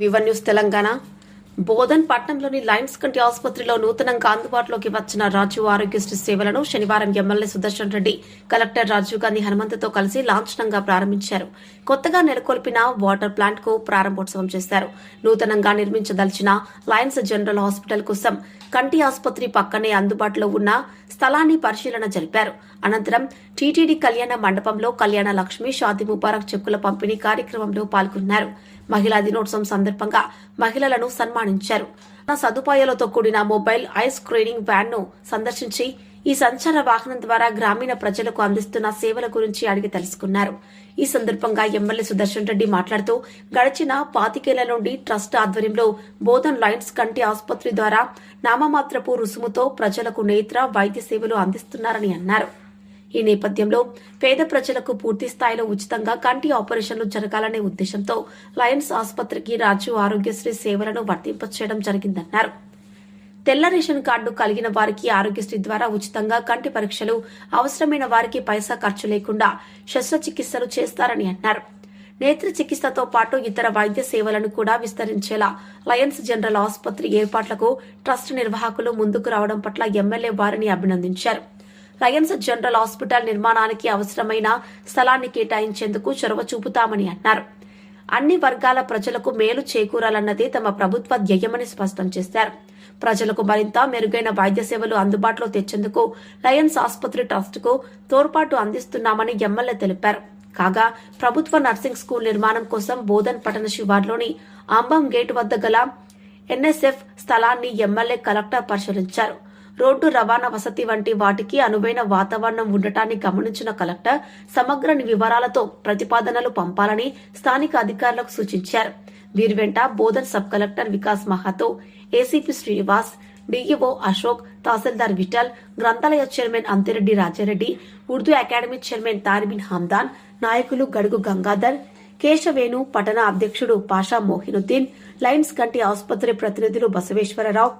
వివన్ news Telangana Bodhan పట్టణంలోని Lions కంటి ఆసుపత్రిలో నూతనంగా అందుబాటులోకి వచ్చిన రాజీవ్ ఆరోగ్యశ్రీ సేవలను శనివారం ఎమ్మెల్యే సుదర్శన్ రెడ్డి కలెక్టర్ రాజీవ్ గాంధీ హనుమంతతో కలిసి లాంఛనంగా ప్రారంభించారు. కొత్తగా నెలకొల్పిన వాటర్ ప్లాంట్ కు ప్రారంభోత్సవం చేశారు. నూతనంగా నిర్మించదలిచిన లయన్స్ జనరల్ హాస్పిటల్ కోసం కంటి ఆసుపత్రి పక్కనే అందుబాటులో ఉన్న స్థలాన్ని పరిశీలన జరిపారు. అనంతరం టీటీడీ కళ్యాణ మండపంలో కళ్యాణ లక్ష్మి షాదీ ముబారక్ చెక్కుల పంపిణీ కార్యక్రమంలో పాల్గొన్నారు. మహిళా దినోత్సవం సందర్భంగా మహిళలను సన్మానించారు. సదుపాయాలతో కూడిన మొబైల్ ఐ స్క్రీనింగ్ వ్యాన్ ను సందర్శించి ఈ సంచార వాహనం ద్వారా గ్రామీణ ప్రజలకు అందిస్తున్న సేవల గురించి అడిగి తెలుసుకున్నారు. ఈ సందర్భంగా ఎమ్మెల్యే సుదర్శన్ రెడ్డి మాట్లాడుతూ గడిచిన 25 ఏళ్ల నుండి ట్రస్ట్ ఆధ్వర్యంలో బోధన్ లయన్స్ కంటి ఆసుపత్రి ద్వారా నామమాత్రపు రుసుముతో ప్రజలకు నేత్ర వైద్య సేవలు అందిస్తున్నారని అన్నారు. ఈ నేపథ్యంలో పేద ప్రజలకు పూర్తి స్థాయిలో ఉచితంగా కంటి ఆపరేషన్లు జరగాలనే ఉద్దేశంతో లయన్స్ ఆసుపత్రికి రాజీవ్ ఆరోగ్యశ్రీ సేవలను వర్తింపచేయడం జరిగిందన్నారు. తెల్ల రేషన్ కార్డు కలిగిన వారికి ఆరోగ్యశ్రీ ద్వారా ఉచితంగా కంటి పరీక్షలు, అవసరమైన వారికి పైసా ఖర్చు లేకుండా శస్త్రచికిత్సలు చేస్తారని అన్నారు. నేత్ర చికిత్సతో పాటు ఇతర వైద్య సేవలను కూడా విస్తరించేలా లయన్స్ జనరల్ ఆసుపత్రి ఏర్పాట్లకు ట్రస్ట్ నిర్వాహకులు ముందుకు రావడం పట్ల ఎమ్మెల్యే వారిని అభినందించారు. లయన్స్ జనరల్ హాస్పిటల్ నిర్మాణానికి అవసరమైన స్థలాన్ని కేటాయించేందుకు చొరవ చూపుతామని అన్నారు. అన్ని వర్గాల ప్రజలకు మేలు చేకూరాలన్నదే తమ ప్రభుత్వ ధ్యేయమని స్పష్టం చేశారు. ప్రజలకు మరింత మెరుగైన వైద్య సేవలు అందుబాటులో తెచ్చేందుకు లయన్స్ ఆసుపత్రి ట్రస్టుకు తోడ్పాటు అందిస్తున్నామని ఎమ్మెల్యే తెలిపారు. కాగా ప్రభుత్వ నర్సింగ్ స్కూల్ నిర్మాణం కోసం బోధన్ పట్టణ శివార్లోని అంబం గేట్ వద్ద గల ఎన్ఎస్ఎఫ్ స్థలాన్ని ఎమ్మెల్యే కలెక్టర్ పరిశీలించారు. రోడ్డు రవాణా వసతి వంటి వాటికి అనువైన వాతావరణం ఉండటాన్ని గమనించిన కలెక్టర్ సమగ్ర వివరాలతో ప్రతిపాదనలు పంపాలని స్థానిక అధికారులకు సూచించారు. వీరి వెంట Bodhan sub collector Vikas Mahato, ACP Srinivas, DEO Ashok, తహసీల్దార్ విఠల్, గ్రంథాలయ chairman Anthireddy Rajareddy, Urdu academy chairman Taribin Hamdan, నాయకులు గడుగు గంగాధర్, కేశవేణు, పట్టణ అధ్యక్షుడు పాషా మోహినుద్దీన్, లయన్స్ కంటి ఆసుపత్రి ప్రతినిధులు బసవేశ్వరరావు,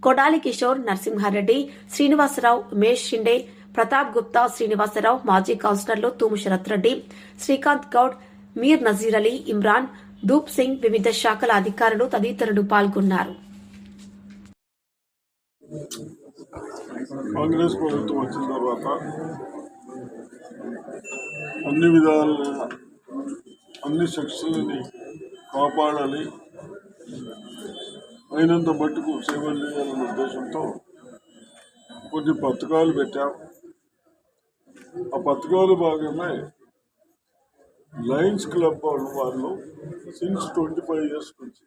కొడాలి కిషోర్, నరసింహారెడ్డి, శ్రీనివాసరావు, ఉమేష్ షిండే, ప్రతాప్ గుప్తా, శ్రీనివాసరావు, మాజీ కౌన్సిలర్లు తూము శరత్ రెడ్డి, శ్రీకాంత్ గౌడ్, మీర్ నజీర్ అలీ, ఇమ్రాన్, దూప్ సింగ్, వివిధ శాఖల అధికారులు తదితరులు పాల్గొన్నారు. కాంగ్రెస్ ప్రభుత్వం వచ్చిన తర్వాత అన్ని విధాలుగా అన్ని సెక్షన్లని కాపాడాలి, అయినంత మట్టుకు సేవలు చేయాలనే ఉద్దేశంతో కొన్ని పథకాలు పెట్టాం. ఆ పథకాలు భాగమే లయన్స్ క్లబ్ వాళ్ళు సిన్స్ 25 years నుంచి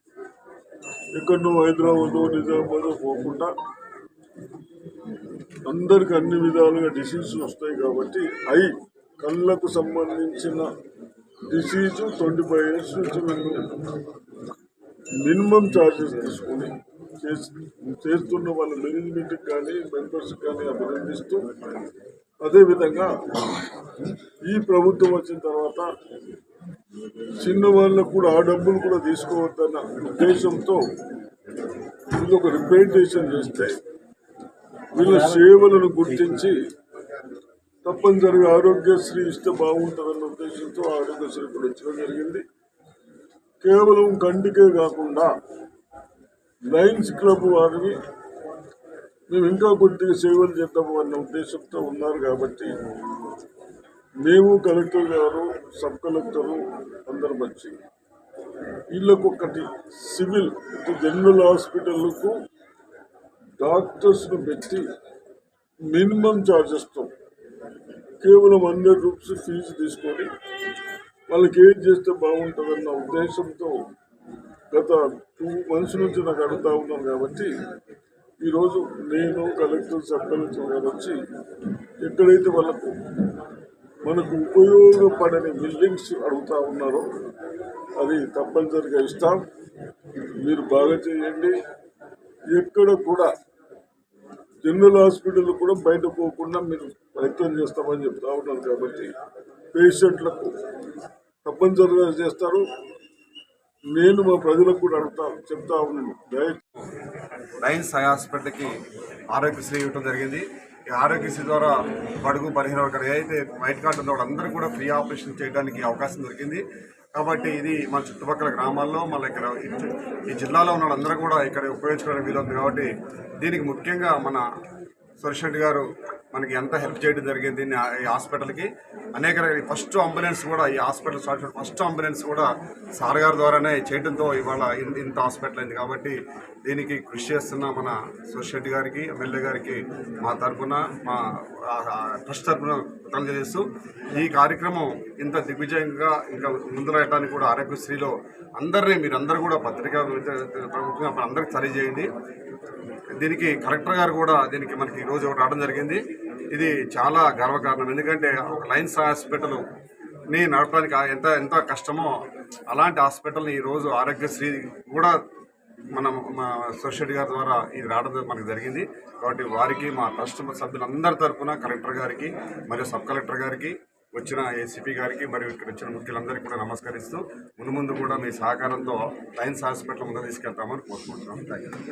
ఎక్కడో హైదరాబాద్, నిజామాబాద్ పోకుండా అందరికి అన్ని విధాలుగా డిసీజులు వస్తాయి కాబట్టి కళ్ళకు సంబంధించిన డిసీజు 25 years నుంచి మినిమం ఛార్జెస్ తీసుకుని చేస్తున్న వాళ్ళ మేనేజ్మెంట్కి కానీ మెంబర్స్కి కానీ అభినందిస్తూ, అదేవిధంగా ఈ ప్రభుత్వం వచ్చిన తర్వాత చిన్న వాళ్ళకు కూడా ఆ డబ్బులు కూడా తీసుకోవద్దన్న ఉద్దేశంతో ఇది ఒక రిప్రజెంటేషన్ చేస్తే వీళ్ళ సేవలను గుర్తించి తప్పనిసరిగా ఆరోగ్యశ్రీ ఇస్తే బాగుంటుందన్న ఉద్దేశంతో ఆరోగ్యశ్రీ కూడా ఇచ్చడం జరిగింది. కేవలం కంటికే కాకుండా లయన్స్ క్లబ్ వారిని మేము ఇంకా కొద్దిగా సేవలు చేద్దాము అన్న ఉద్దేశంతో ఉన్నారు కాబట్టి మేము కలెక్టర్ గారు, సబ్ కలెక్టరు అందరు వచ్చి వీళ్ళకు ఒకటి సివిల్ జనరల్ హాస్పిటల్కు డాక్టర్స్ను పెట్టి మినిమం ఛార్జెస్తో కేవలం 100 రూపీస్ ఫీజు తీసుకొని వాళ్ళకి ఏం చేస్తే బాగుంటుందన్న ఉద్దేశంతో గత 2 months నుంచి నాకు అడుగుతూ ఉన్నాను. కాబట్టి ఈరోజు నేను కలెక్టర్, సబ్ కలెక్టర్ గారు వచ్చి ఎక్కడైతే మనకు ఉపయోగపడని బిల్డింగ్స్ అడుగుతూ ఉన్నారో అది తప్పనిసరిగా ఇస్తాం. మీరు బాగా చేయండి. ఎక్కడ కూడా జనరల్ హాస్పిటల్ కూడా బయట పోకుండా మీరు ప్రయత్నం చేస్తామని చెప్తా ఉన్నారు. కాబట్టి పేషెంట్లకు తప్పనిసరిగా చేస్తారు. నేను మా ప్రజలకు కూడా చెప్తా ఉన్నాను. లయన్స్ హాస్పిటల్కి ఆరోగ్యశ్రీ ఇవ్వడం జరిగింది. ఈ ఆరోగ్యశ్రీ ద్వారా బడుగు బలహీన వర్గాలు ఏదైతే వైట్ కార్డు ఉందో వాళ్ళందరూ కూడా ఫ్రీ ఆపరేషన్ చేయడానికి అవకాశం దొరికింది. కాబట్టి ఇది మన చుట్టుపక్కల గ్రామాల్లో మళ్ళీ ఇక్కడ ఈ జిల్లాలో ఉన్న వాళ్ళందరూ కూడా ఇక్కడ ఉపయోగించుకోవడానికి వీలుంది. కాబట్టి దీనికి ముఖ్యంగా మన సురేష్ రెడ్డి గారు మనకి ఎంత హెల్ప్ చేయడం జరిగింది దీన్ని ఈ హాస్పిటల్కి. అనేక ఫస్ట్ అంబులెన్స్ కూడా ఈ హాస్పిటల్ స్టార్ట్ ఫస్ట్ అంబులెన్స్ కూడా సార్ గారి ద్వారానే చేయడంతో ఇవాళ ఇంత హాస్పిటల్ అయింది. కాబట్టి దీనికి కృషి చేస్తున్న మన సురేష్ రెడ్డి గారికి, ఎమ్మెల్యే గారికి మా తరఫున, మా ట్రస్ట్ తరఫున కృతజ్ఞతలు చేస్తూ ఈ కార్యక్రమం ఇంత దిగ్విజయంగా ఇంకా ముందుకు వెళ్ళడానికి కూడా ఆరోగ్యశ్రీలో మీరందరూ కూడా పత్రికా అందరికీ తెలియజేయండి. దీనికి కలెక్టర్ గారు కూడా దీనికి మనకి ఈరోజు ఒకటి రావడం జరిగింది. ఇది చాలా గర్వకారణం. ఎందుకంటే ఒక లయన్స్ హాస్పిటల్ని నడపడానికి ఎంత కష్టమో అలాంటి హాస్పిటల్ని ఈరోజు ఆరోగ్యశ్రీ కూడా మా సురేష్ రెడ్డి గారి ద్వారా ఇది రావడం మనకు జరిగింది. కాబట్టి వారికి మా ట్రస్ట్ సభ్యులందరి తరఫున కలెక్టర్ గారికి మరియు సబ్ కలెక్టర్ గారికి, వచ్చిన ఏసీపీ గారికి మరియు ఇక్కడ వచ్చిన ముఖ్యులందరికీ కూడా నమస్కరిస్తూ ముందు కూడా మీ సహకారంతో లయన్స్ హాస్పిటల్ ముందు తీసుకెళ్తామని కోరుకుంటున్నాం. Thank you.